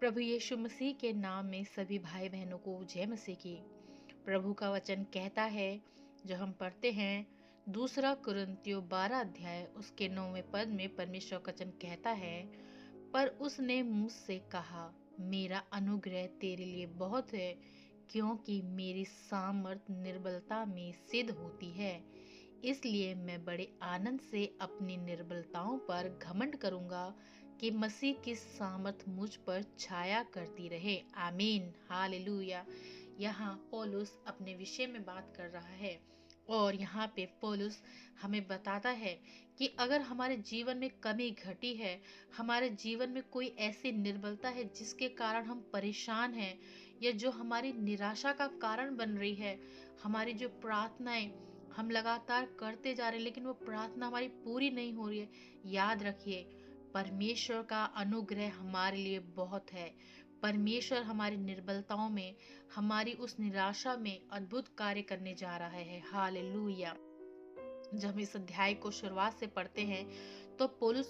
प्रभु यीशु मसीह के नाम में सभी भाई बहनों को जय मसीह की। प्रभु का वचन कहता है, जो हम पढ़ते हैं, दूसरा कुरिन्थियों 12 अध्याय उसके 9वें पद में परमेश्वर का वचन कहता है, पर उसने मुझसे कहा, मेरा अनुग्रह तेरे लिए बहुत है, क्योंकि मेरी सामर्थ निर्बलता में सिद्ध होती है। इसलिए मैं बड़े आनंद से अपनी निर्बलताओं पर घमंड करूंगा, कि मसीह की सामर्थ मुझ पर छाया करती रहे। आमीन, हालेलुया। यहाँ पौलुस अपने विषय में बात कर रहा है, और यहाँ पे पौलुस हमें बताता है कि अगर हमारे जीवन में कमी घटी है, हमारे जीवन में कोई ऐसी निर्बलता है जिसके कारण हम परेशान हैं, या जो हमारी निराशा का कारण बन रही है, हमारी जो प्रार्थनाएं हम लगातार करते जा रहे हैं लेकिन वो प्रार्थना हमारी पूरी नहीं हो रही है, याद रखिए, परमेश्वर का अनुग्रह हमारे लिए बहुत है। परमेश्वर हमारी निर्बलताओं में, हमारी उस निराशा में अद्भुत कार्य करने जा रहा है। हालेलुया। जब हम इस अध्याय को शुरुआत से पढ़ते हैं तो पौलुस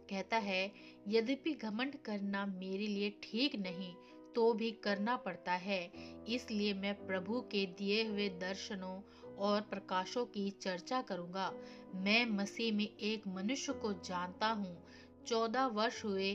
कहता है, यद्यपि घमंड करना मेरे लिए ठीक नहीं, तो भी करना पड़ता है। इसलिए मैं प्रभु के दिए हुए दर्शनों और प्रकाशों की चर्चा करूंगा। मैं मसीह में एक मनुष्य को जानता हूँ। 14 वर्ष हुए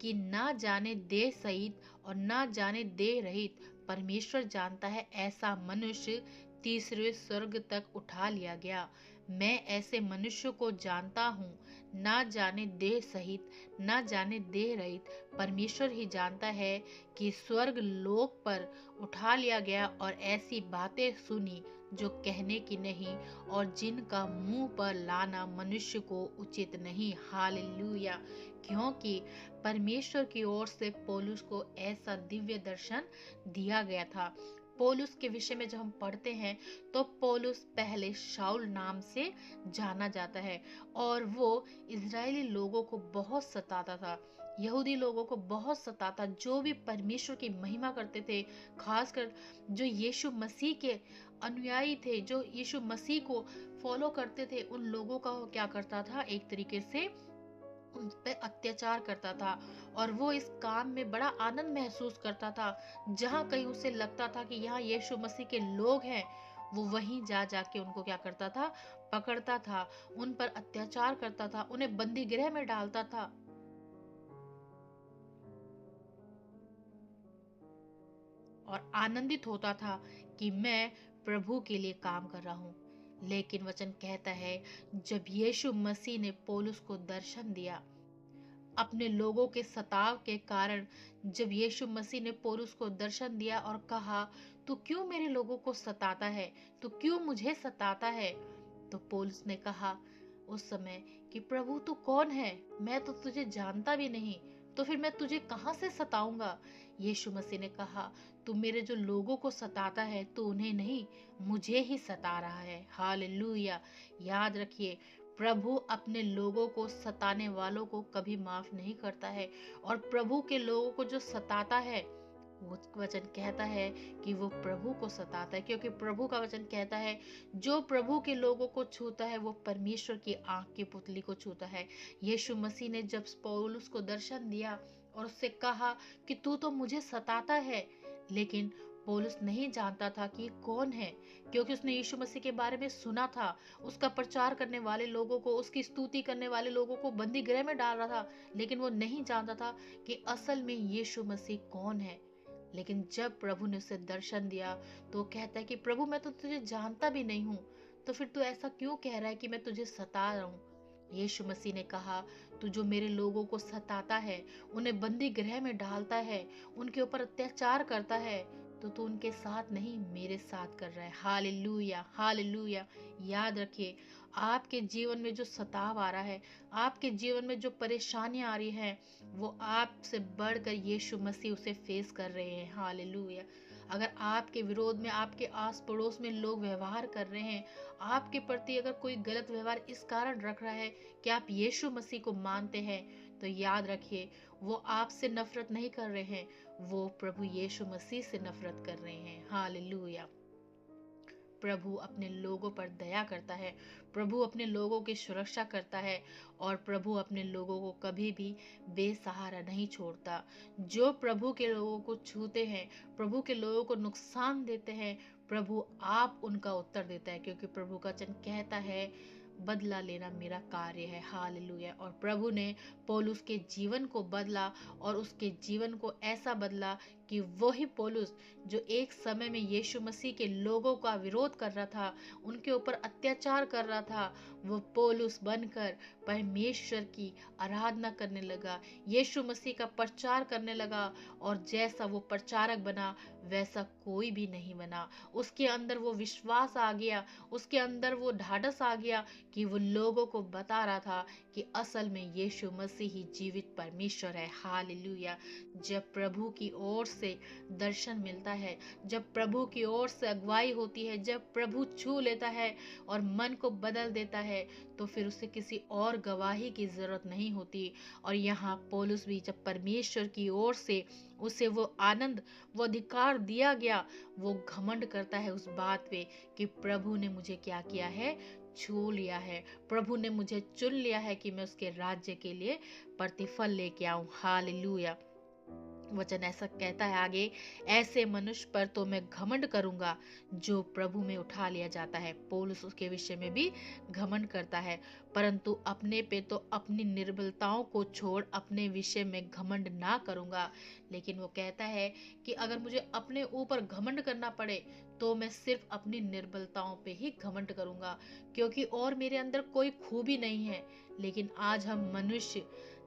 कि ना जाने देह सहित और ना जाने देह रहित, परमेश्वर जानता है, ऐसा मनुष्य तीसरे स्वर्ग तक उठा लिया गया। मैं ऐसे मनुष्य को जानता हूँ, ना जाने देह सहित ना जाने देह रहित, परमेश्वर ही जानता है, कि स्वर्ग लोक पर उठा लिया गया, और ऐसी बातें सुनी जो कहने की नहीं, और जिनका मुंह पर लाना मनुष्य को उचित नहीं। हालेलुया। क्योंकि परमेश्वर की ओर से पौलुस को ऐसा दिव्य दर्शन दिया गया था। पौलुस के विषय में जब हम पढ़ते हैं तो पौलुस पहले शाऊल नाम से जाना जाता है, और वो इजरायली लोगों को बहुत सताता था, यहूदी लोगों को बहुत सताता, जो भी परमेश्वर की महिमा करते थे, खासकर जो यीशु मसीह के अनुयायी थे, जो यीशु मसीह को फॉलो करते थे, उन लोगों का वो क्या करता था, एक तरीके से उन पे अत्याचार करता था। और वो इस काम में बड़ा आनंद महसूस करता था। जहाँ कहीं उसे लगता था कि यहाँ यीशु मसीह के लोग हैं, वो वहीं जा जाके उनको क्या करता था, पकड़ता था, उन पर अत्याचार करता था, उन्हें बंदी गृह में डालता था, और आनंदित होता था कि मैं प्रभु के लिए काम कर रहा हूँ। लेकिन वचन कहता है, जब यीशु मसीह ने पौलुस को दर्शन दिया, अपने लोगों के सताव के कारण, जब यीशु मसीह ने पौलुस को दर्शन दिया और कहा, तू क्यों मेरे लोगों को सताता है, तू क्यों मुझे सताता है, तो पौलुस ने कहा उस समय कि प्रभु तू कौन है, मैं तो तुझे जानता भी नहीं, तो फिर मैं तुझे कहां से सताऊंगा। यीशु मसीह ने कहा, तू मेरे जो लोगों को सताता है, तू उन्हें नहीं, मुझे ही सता रहा है। हालेलुया। याद रखिए, प्रभु अपने लोगों को सताने वालों को कभी माफ नहीं करता है, और प्रभु के लोगों को जो सताता है, वो वचन कहता है कि वो प्रभु को सताता है, क्योंकि प्रभु का वचन कहता है, जो प्रभु के लोगों को छूता है वो परमेश्वर की आंख की पुतली को छूता है। यीशु मसीह ने जब पौलुस को दर्शन दिया और उससे कहा कि तू तो मुझे सताता है, लेकिन पौलुस नहीं जानता था कि कौन है, क्योंकि उसने यीशु मसीह के बारे में सुना था, उसका प्रचार करने वाले लोगों को, उसकी स्तुति करने वाले लोगों को बंदी गृह में डाल रहा था, लेकिन वो नहीं जानता था कि असल में यीशु मसीह कौन है। लेकिन जब प्रभु ने उसे दर्शन दिया तो वो कहता है कि प्रभु मैं तो तुझे जानता भी नहीं हूँ, तो फिर तू ऐसा क्यों कह रहा है कि मैं तुझे सता रहा हूँ। यीशु मसीह ने कहा, तू जो मेरे लोगों को सताता है, उन्हें बंदी गृह में डालता है, उनके ऊपर अत्याचार करता है, तो तू उनके साथ नहीं, मेरे साथ कर रहा है। Hallelujah, hallelujah. याद रखिए, आपके जीवन में जो सताव आ रहा है, आपके जीवन में जो परेशानियां आ रही हैं, वो आपसे बढ़कर यीशु मसीह उसे फेस कर रहे हैं। हालेलुया। अगर आपके विरोध में, आपके आस पड़ोस में लोग व्यवहार कर रहे हैं, आपके प्रति अगर कोई गलत व्यवहार इस कारण रख रहा है कि आप यीशु मसीह को मानते हैं, तो याद रखिए, वो आपसे नफरत नहीं कर रहे हैं, वो प्रभु यीशु मसीह से नफरत कर रहे हैं। हालेलुया। प्रभु अपने लोगों पर दया करता है, प्रभु अपने लोगों की सुरक्षा करता है और प्रभु अपने लोगों को कभी भी बेसहारा नहीं छोड़ता। जो प्रभु के लोगों को छूते हैं, प्रभु के लोगों को नुकसान देते हैं, प्रभु आप उनका उत्तर देता है, क्योंकि प्रभु का वचन कहता है बदला लेना मेरा कार्य है। हालेलुया। और प्रभु ने पौलुस के जीवन को बदला और उसके जीवन को ऐसा बदला कि वही पौलुस जो एक समय में यीशु मसीह के लोगों का विरोध कर रहा था, उनके ऊपर अत्याचार कर रहा था, वो पौलुस बनकर परमेश्वर की आराधना करने लगा, यीशु मसीह का प्रचार करने लगा। और जैसा वो प्रचारक बना वैसा कोई भी नहीं बना। उसके अंदर वो विश्वास आ गया, उसके अंदर वो ढाढ़स आ गया कि वो लोगों को बता रहा था कि असल में यीशु मसीह ही जीवित परमेश्वर है। हालेलुया। जब प्रभु की ओर से दर्शन मिलता है, जब प्रभु की ओर से अगुवाई होती है, जब प्रभु छू लेता है और मन को बदल देता है, तो फिर उसे किसी और गवाही की जरूरत नहीं होती। और यहाँ पौलुस भी जब परमेश्वर की ओर से उसे वो आनंद, वो अधिकार दिया गया, वो घमंड करता है उस बात पे कि प्रभु ने मुझे क्या किया है, छू लिया है, प्रभु ने मुझे चुन लिया है कि मैं उसके राज्य के लिए प्रतिफल लेके आऊं। हालेलुया। वचन ऐसा कहता है आगे, ऐसे मनुष्य पर तो मैं घमंड करूंगा जो प्रभु में उठा लिया जाता है। पौलुस उसके विषय में भी घमंड करता है, परंतु अपने पे तो अपनी निर्बलताओं को छोड़ अपने विषय में घमंड ना करूंगा। लेकिन वो कहता है कि अगर मुझे अपने ऊपर घमंड करना पड़े तो मैं सिर्फ अपनी निर्बलताओं पे ही घमंड करूंगा, क्योंकि और मेरे अंदर कोई खूबी नहीं है। लेकिन आज हम मनुष्य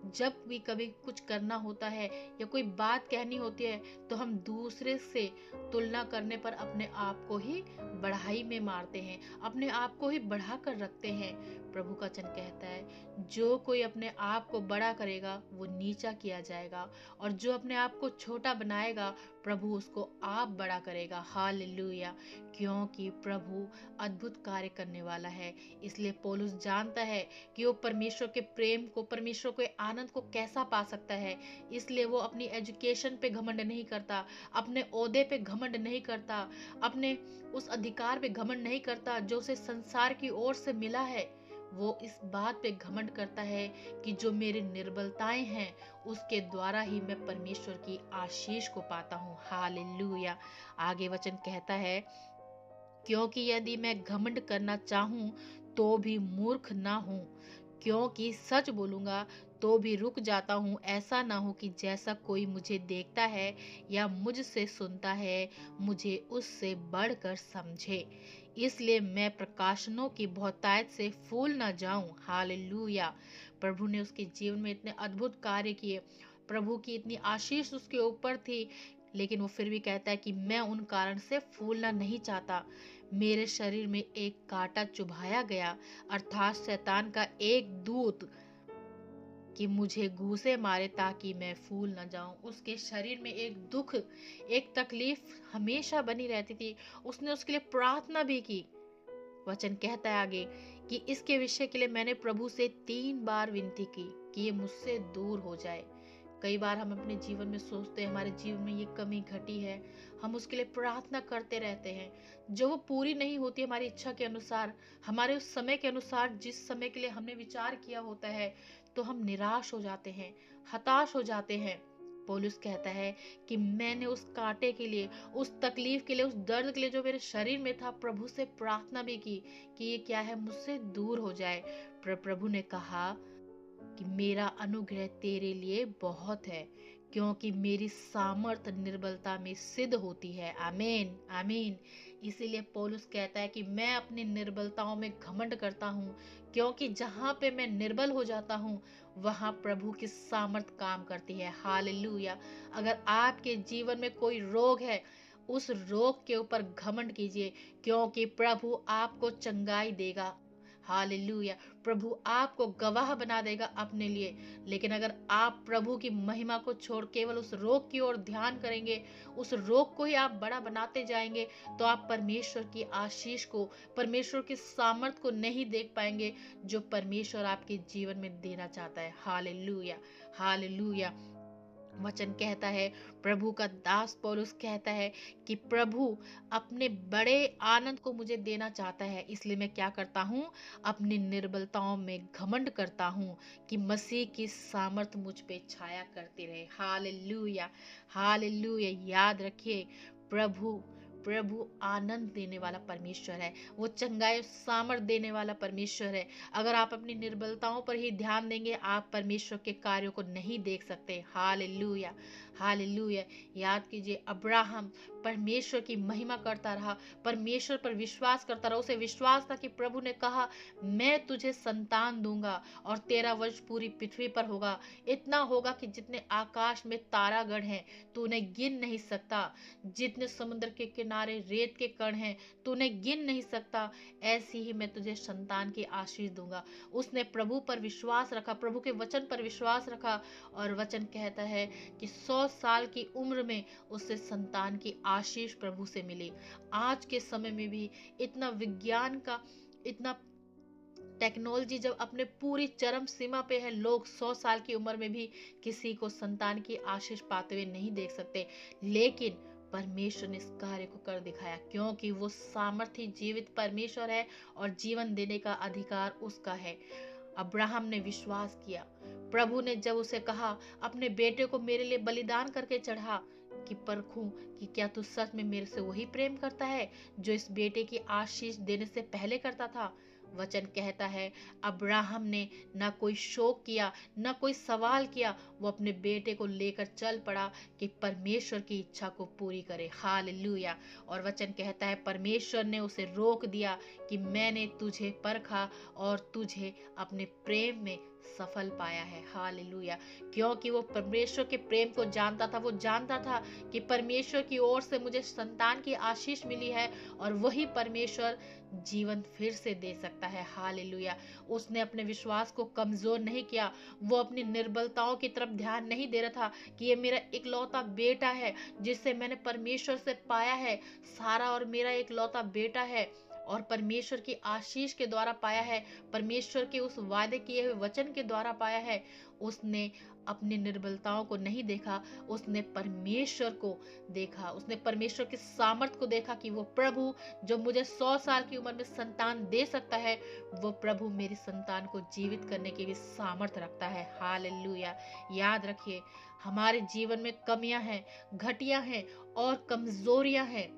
जब भी कभी कुछ करना होता है या कोई बात कहनी होती है, तो हम दूसरे से तुलना करने पर अपने आप को ही बढ़ाई में मारते हैं, अपने आप को ही बढ़ा कर रखते हैं। प्रभु का वचन कहता है, जो कोई अपने आप को बड़ा करेगा वो नीचा किया जाएगा, और जो अपने आप को छोटा बनाएगा प्रभु उसको आप बड़ा करेगा। हालेलुया। क्योंकि प्रभु अद्भुत कार्य करने वाला है। इसलिए पौलुस जानता है कि वो परमेश्वर के प्रेम को, परमेश्वर के आनंद को कैसा पा सकता है। इसलिए वो अपनी एजुकेशन पे घमंड नहीं करता, अपने ओहदे पे घमंड नहीं करता, अपने उस अधिकार पे घमंड नहीं करता जो उसे संसार की ओर से मिला है। वो इस बात पे घमंड करता है कि जो मेरी निर्बलताएं हैं उसके द्वारा ही मैं परमेश्वर की आशीष को पाता हूँ। हालेलुया। आगे वचन कहता है, क्योंकि यदि मैं घमंड करना चाहूं तो भी मूर्ख ना हूं, क्योंकि सच बोलूंगा तो भी रुक जाता हूँ। ऐसा ना हो कि जैसा कोई मुझे देखता है या मुझसे सुनता है मुझे उससे बढ़कर समझे। इसलिए मैं प्रकाशनों की बहुतायत से फूल ना जाऊं। हालेलुया। प्रभु ने उसके जीवन में इतने अद्भुत कार्य किए, प्रभु की इतनी आशीष उसके ऊपर थी, लेकिन वो फिर भी कहता है कि मैं उन कारण से फूलना नहीं चाहता। मेरे शरीर में एक कांटा चुभाया गया, अर्थात शैतान का एक दूत, कि मुझे घूसे मारे ताकि मैं फूल न जाऊं। उसके शरीर में एक दुख, एक तकलीफ हमेशा बनी रहती थी। उसने उसके लिए प्रार्थना भी की। वचन कहता है आगे कि इसके विषय के लिए मैंने प्रभु से 3 बार विनती की कि ये मुझसे दूर हो जाए। कई बार हम अपने जीवन में सोचते हैं हमारे जीवन में ये कमी घटी है, हम उसके लिए प्रार्थना करते रहते हैं, जो वो पूरी नहीं होती हमारी इच्छा के अनुसार, हमारे उस समय के अनुसार, जिस समय के लिए हमने विचार किया होता है, तो हम निराश हो जाते हैं, हताश हो जाते हैं। पौलुस कहता है कि मैंने उस कांटे के लिए, उस तकलीफ के लिए, उस दर्द के लिए जो मेरे शरीर में था, प्रभु से प्रार्थना भी की कि ये क्या है, मुझसे दूर हो जाए। पर प्रभु ने कहा कि मेरा अनुग्रह तेरे लिए बहुत है, क्योंकि मेरी सामर्थ निर्बलता में सिद्ध होती है। आमीन, आमीन। इसीलिए पौलुस कहता है कि मैं अपनी निर्बलताओं में घमंड करता हूँ, क्योंकि जहाँ पे मैं निर्बल हो जाता हूँ वहाँ प्रभु की सामर्थ काम करती है। हालेलुया। अगर आपके जीवन में कोई रोग है, उस रोग के ऊपर घमंड कीजिए, क्योंकि प्रभु आपको चंगाई देगा। हालेलुया। प्रभु आपको गवाह बना देगा अपने लिए। लेकिन अगर आप प्रभु की महिमा को छोड़ केवल उस रोग की ओर ध्यान करेंगे, उस रोग को ही आप बड़ा बनाते जाएंगे, तो आप परमेश्वर की आशीष को, परमेश्वर की सामर्थ को नहीं देख पाएंगे जो परमेश्वर आपके जीवन में देना चाहता है। Hallelujah, hallelujah. वचन कहता है, प्रभु का दास पौलुस कहता है कि प्रभु अपने बड़े आनंद को मुझे देना चाहता है, इसलिए मैं क्या करता हूँ, अपनी निर्बलताओं में घमंड करता हूँ कि मसीह की सामर्थ मुझ पे छाया करती रहे। Hallelujah, hallelujah. याद रखिए, प्रभु प्रभु आनंद देने वाला परमेश्वर है, वो चंगाई सामर्थ देने वाला परमेश्वर है। अगर आप अपनी निर्बलताओं पर ही ध्यान देंगे, आप परमेश्वर के कार्यों को नहीं देख सकते। Hallelujah, hallelujah. याद कीजिए, अब्राहम परमेश्वर की महिमा करता रहा, परमेश्वर पर विश्वास करता रहा। उसे विश्वास था कि प्रभु ने कहा, मैं तुझे संतान दूंगा और 13 वर्ष पूरी पृथ्वी पर होगा, इतना होगा कि जितने आकाश में तारागण हैं तू उन्हें गिन नहीं सकता, जितने समुद्र के किनारे रेत के कण हैं तू उन्हें गिन नहीं सकता, ऐसी ही मैं तुझे संतान की आशीष दूंगा। उसने प्रभु पर विश्वास रखा, प्रभु के वचन पर विश्वास रखा, और वचन कहता है कि 100 साल की उम्र में उसे संतान की आशीष प्रभु से मिली। आज के समय में भी इतना विज्ञान का, इतना टेक्नोलॉजी जब अपने पूरी चरम सीमा पे है, लोग 100 साल की उम्र में भी किसी को संतान की आशीष पाते हुए नहीं देख सकते, लेकिन परमेश्वर ने इस कार्य को कर दिखाया, क्योंकि वो सामर्थी जीवित परमेश्वर है और जीवन देने का अधिकार उसका है। अब्राहम ने विश्वास किया। प्रभु ने जब उसे कहा, अपने बेटे को मेरे लिए बलिदान करके चढ़ा कि परखूं कि क्या तू सच में मेरे से वही प्रेम करता है जो इस बेटे की आशीष देने से पहले करता था। वचन कहता है, अब्राहम ने ना कोई शोक किया, ना कोई सवाल किया, वो अपने बेटे को लेकर चल पड़ा कि परमेश्वर की इच्छा को पूरी करे। हालेलुया। और वचन कहता है, परमेश्वर ने उसे रोक दिया कि मैंने तुझे परखा और तुझे अपने प्रेम में सफल पाया है। हालेलुया। क्योंकि वो परमेश्वर के प्रेम को जानता था, वो जानता था कि परमेश्वर की ओर से मुझे संतान की आशीष मिली है और वही परमेश्वर जीवन फिर से दे सकता है। हालेलुया। उसने अपने विश्वास को कमजोर नहीं किया, वो अपनी निर्बलताओं की तरफ ध्यान नहीं दे रहा था कि ये मेरा इकलौता बेटा है जिसे मैंने परमेश्वर से पाया है, सारा और मेरा इकलौता बेटा है और परमेश्वर की आशीष के द्वारा पाया है, परमेश्वर के उस वादे किए हुए वचन के द्वारा पाया है। उसने अपनी निर्बलताओं को नहीं देखा, उसने परमेश्वर को देखा, उसने परमेश्वर की सामर्थ को देखा कि वो प्रभु जो मुझे 100 साल की उम्र में संतान दे सकता है, वो प्रभु मेरी संतान को जीवित करने की भी सामर्थ रखता है। हालेलुया। याद रखिए, हमारे जीवन में कमियां हैं, घटिया हैं और कमजोरियां हैं,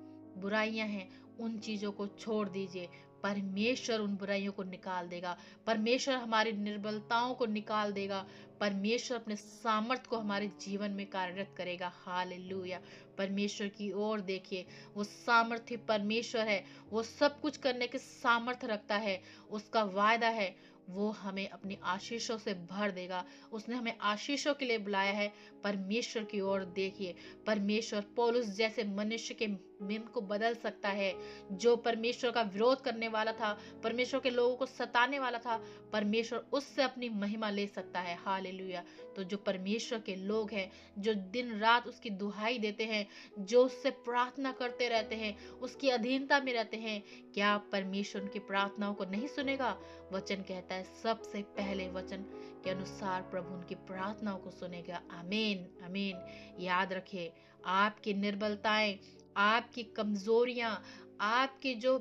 बुराइयां हैं, उन चीजों को छोड़ दीजिए, परमेश्वर उन बुराइयों को निकाल देगा, परमेश्वर हमारी निर्बलताओं को निकाल देगा, परमेश्वर अपने सामर्थ को हमारे जीवन में कार्यरत करेगा। हालेलुया। परमेश्वर की ओर देखिए, वो सामर्थ्य परमेश्वर है, वो सब कुछ करने के सामर्थ रखता है, उसका वायदा है वो हमें अपनी आशीषों से भर देगा। उसने हमें आशीषों के लिए बुलाया है। परमेश्वर की ओर देखिए, परमेश्वर पौलुस जैसे मनुष्य के मन को बदल सकता है। जो परमेश्वर का विरोध करने वाला था, परमेश्वर के लोगों को सताने वाला था, परमेश्वर उससे अपनी महिमा ले सकता है। हालेलुया। तो जो परमेश्वर के लोग हैं, जो दिन रात उसकी दुहाई देते हैं, जो उससे प्रार्थना करते रहते हैं, उसकी अधीनता में रहते हैं, क्या परमेश्वर उनकी प्रार्थनाओं को नहीं सुनेगा? वचन कहता है, सबसे पहले वचन के अनुसार प्रभु उनकी प्रार्थनाओं को सुनेगा। आमीन, आमीन। याद रखिए, आपकी निर्बलताएं, आपकी कमजोरियां, आपकी जो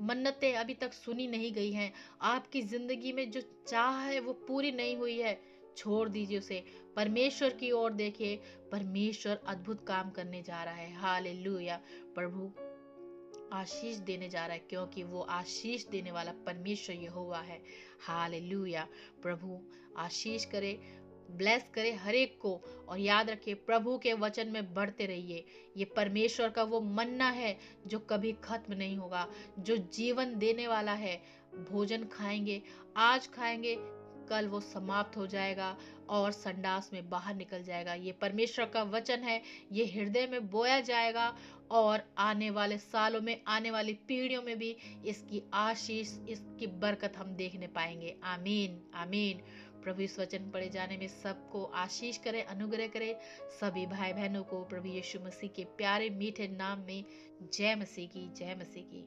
मन्नतें अभी तक सुनी नहीं गई हैं, आपकी जिंदगी में जो चाह है वो पूरी नहीं हुई है, छोड़ दीजिए उसे, परमेश्वर की ओर देखिए, परमेश्वर अद्भुत काम करने जा रहा है। हालेलुया। प्रभु आशीष देने जा रहा है, क्योंकि वो आशीष देने वाला परमेश्वर यहोवा है। हालेलुया। प्रभु आशीष करे, ब्लेस करे हर एक को, और याद रखिए, प्रभु के वचन में बढ़ते रहिए। ये परमेश्वर का वो मन्ना है जो कभी खत्म नहीं होगा, जो जीवन देने वाला है। भोजन खाएंगे, आज खाएंगे, कल वो समाप्त हो जाएगा और संडास में बाहर निकल जाएगा। ये परमेश्वर का वचन है, ये हृदय में बोया जाएगा और आने वाले सालों में, आने वाली पीढ़ियों में भी इसकी आशीष, इसकी बरकत हम देखने पाएंगे। आमीन, आमीन। प्रभु इस वचन पढ़े जाने में सबको आशीष करे, अनुग्रह करे। सभी भाई बहनों को प्रभु यीशु मसीह के प्यारे मीठे नाम में जय मसीह की, जय मसीह की।